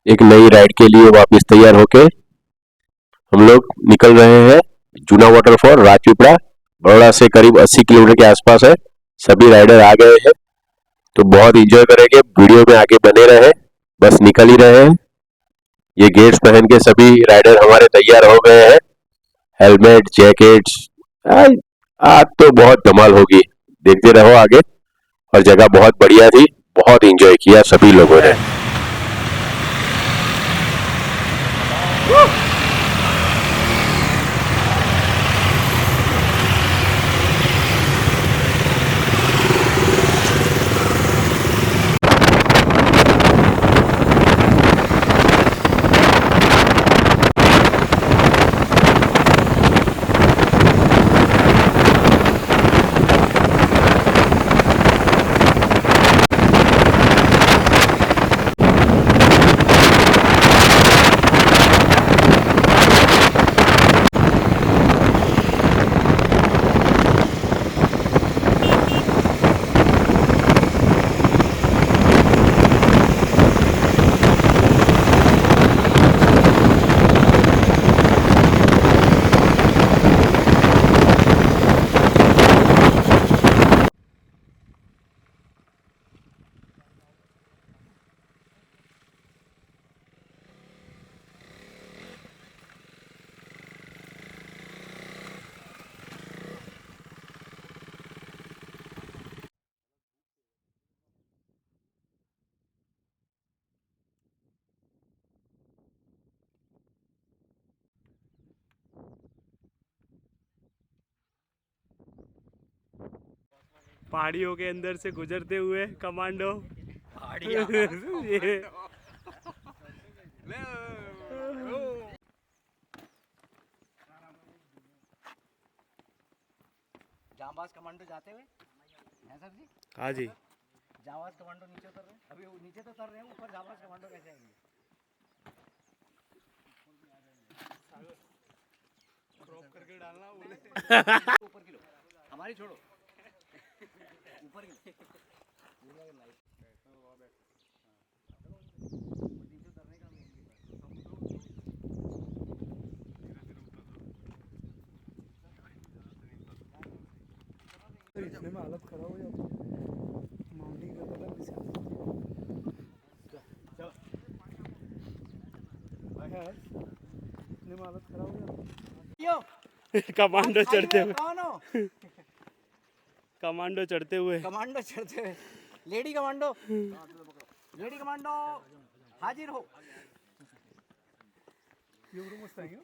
एक नई राइड के लिए वापस तैयार होके हम लोग निकल रहे हैं। जूना वाटरफॉल राजपीपला बड़ोड़ा से करीब 80 किलोमीटर के आसपास है। सभी राइडर आ गए हैं तो बहुत इंजॉय करेंगे। वीडियो में आगे बने रहे, बस निकल ही रहे हैं। ये गेट्स पहन के सभी राइडर हमारे तैयार हो गए हैं। हेलमेट, जैकेट्स, आज आज तो बहुत धमाल होगी। देखते रहो आगे। और जगह बहुत बढ़िया थी, बहुत इंजॉय किया सभी लोगों ने। पहाड़ियों के अंदर से गुजरते हुए कमांडो ये जांबाज कमांडो जाते हुए हैं सर जी। हाँ जी, जांबाज कमांडो नीचे उतर रहे हैं। अभी वो नीचे तो उतर रहे हैं, ऊपर जांबाज कमांडो कैसे आएंगे? क्रॉप करके डालना बोले। ऊपर की लो, हमारी छोड़ो, ऊपर की लो। नीचे उतरने का इतने में हालत खराब हो जाती है। माउंटिंग करता था इतने में हालत खराब हो जाती है। कमांडो चढ़ते हुए, कौन हो? कमांडो चढ़ते हुए, कमांडो चढ़ते हुए, लेडी कमांडो, लेडी कमांडो हाजिर हो। एवढं मस्त आहे